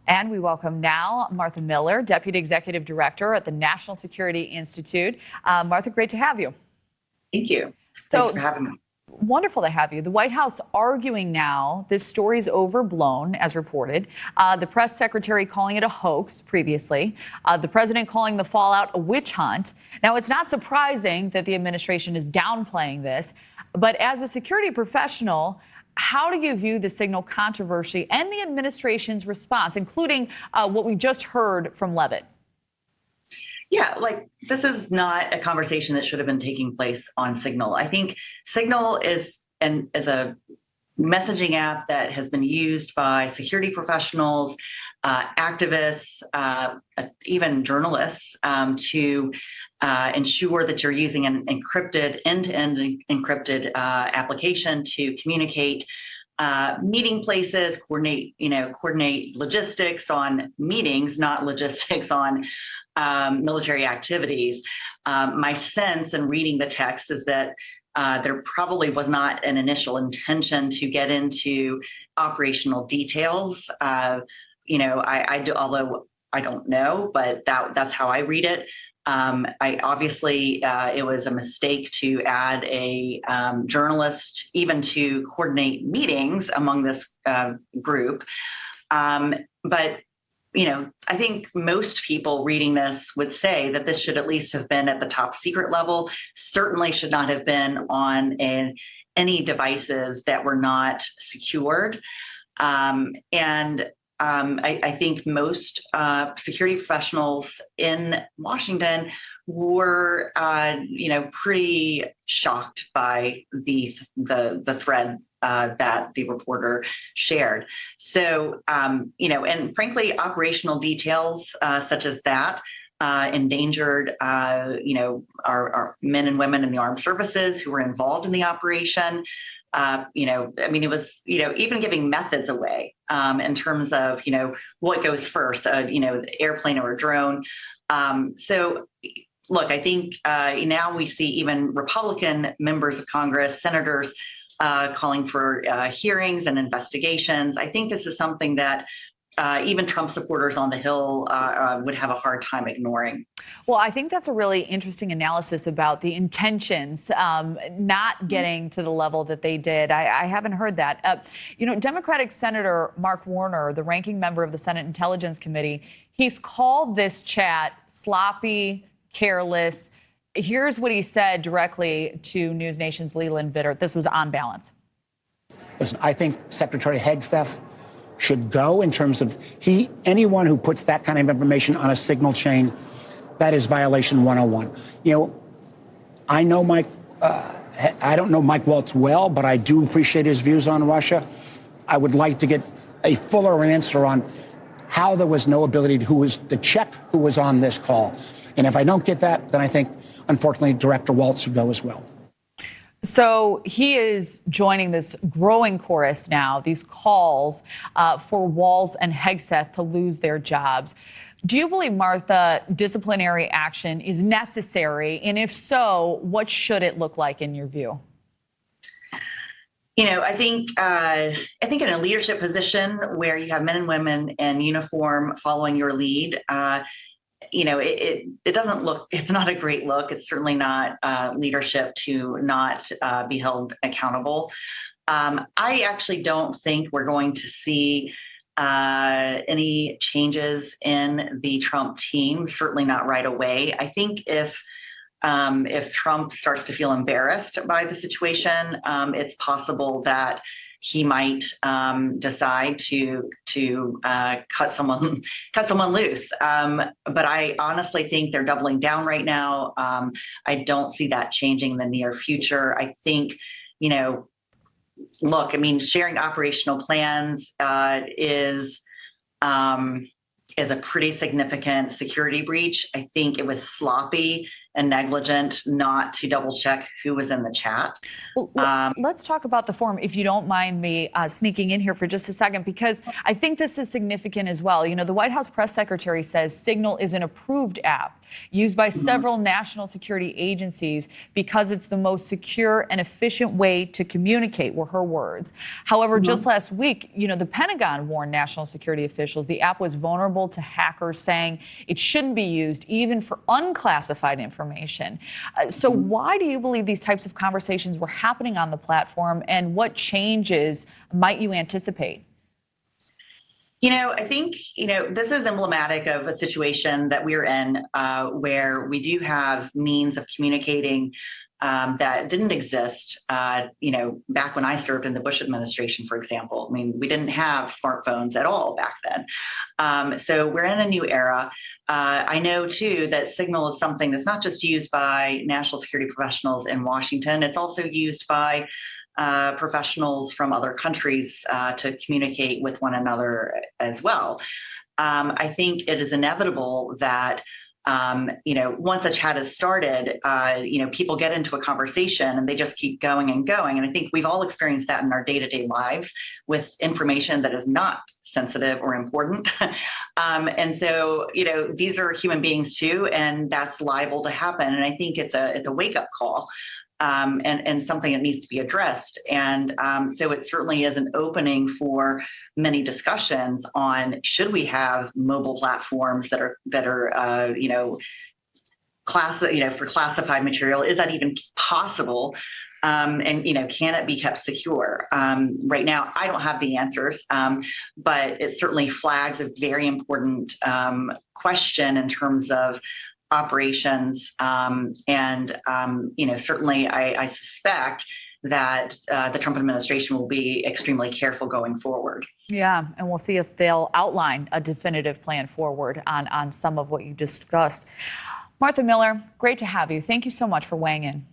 And we welcome now Martha Miller, Deputy Executive Director at the National Security Institute. Martha, great to have you. Thank you. Thanks for having me. Wonderful to have you. The White House arguing now this story's overblown, as reported. The press secretary calling it a hoax previously. The president calling the fallout a witch hunt. Now, it's not surprising that the administration is downplaying this. But as a security professional, how do you view the signal controversy and the administration's response, including what we just heard from Leavitt? Yeah, this is not a conversation that should have been taking place on Signal. I think Signal is a messaging app that has been used by security professionals, activists, even journalists to ensure that you're using an encrypted, end-to-end encrypted application to communicate meeting places, coordinate logistics on meetings, not logistics on military activities. My sense in reading the text is that there probably was not an initial intention to get into operational details. Although I don't know, but that's how I read it. It was a mistake to add a journalist even to coordinate meetings among this group. But I think most people reading this would say that this should at least have been at the top secret level, certainly should not have been on any devices that were not secured. I think most security professionals in Washington were, pretty shocked by the thread that the reporter shared. So, and frankly, operational details such as that endangered, our men and women in the armed services who were involved in the operation. It was, even giving methods away in terms of, what goes first, the airplane or a drone. So, look, I think now we see even Republican members of Congress, senators, calling for hearings and investigations. I think this is something that even Trump supporters on the Hill would have a hard time ignoring. Well, I think that's a really interesting analysis about the intentions not getting to the level that they did. I haven't heard that. Democratic Senator Mark Warner, the ranking member of the Senate Intelligence Committee, he's called this chat sloppy, careless. Here's what he said directly to NewsNation's Leland Vittert. This was On Balance. Listen, I think Secretary Hagstaff should go in terms of anyone who puts that kind of information on a signal chain, that is violation 101. I know Mike, I don't know Mike Waltz well, but I do appreciate his views on Russia. I would like to get a fuller answer on how there was no ability who was on this call. And if I don't get that, then I think, unfortunately, Director Waltz should go as well. So he is joining this growing chorus now, these calls for Walz and Hegseth to lose their jobs. Do you believe, Martha, disciplinary action is necessary? And if so, what should it look like in your view? I think in a leadership position where you have men and women in uniform following your lead, it doesn't look, it's not a great look. It's certainly not leadership to not be held accountable. I actually don't think we're going to see any changes in the Trump team, certainly not right away. I think if Trump starts to feel embarrassed by the situation, it's possible that he might decide to cut someone loose. But I honestly think they're doubling down right now. I don't see that changing in the near future. I think, sharing operational plans is a pretty significant security breach. I think it was sloppy and negligent not to double check who was in the chat. Well, let's talk about the forum, if you don't mind me sneaking in here for just a second, because I think this is significant as well. You know, the White House press secretary says Signal is an approved app used by several national security agencies because it's the most secure and efficient way to communicate, were her words. However, just last week, you know, the Pentagon warned national security officials the app was vulnerable to hackers, saying it shouldn't be used even for unclassified information. So why do you believe these types of conversations were happening on the platform, and what changes might you anticipate? You know, I think, this is emblematic of a situation that we're in where we do have means of communicating that didn't exist, back when I served in the Bush administration, for example. I mean, we didn't have smartphones at all back then. So we're in a new era. I know, too, that Signal is something that's not just used by national security professionals in Washington. It's also used by professionals from other countries to communicate with one another as well. I think it is inevitable that once a chat is started, people get into a conversation and they just keep going and going. And I think we've all experienced that in our day-to-day lives with information that is not sensitive or important. And so, these are human beings too, and that's liable to happen. And I think it's a wake-up call. And something that needs to be addressed. And so it certainly is an opening for many discussions on should we have mobile platforms that are for classified material? Is that even possible? And can it be kept secure? Right now, I don't have the answers, but it certainly flags a very important question in terms of operations. Certainly I suspect that the Trump administration will be extremely careful going forward. Yeah, and we'll see if they'll outline a definitive plan forward on some of what you discussed. Martha Miller, great to have you. Thank you so much for weighing in.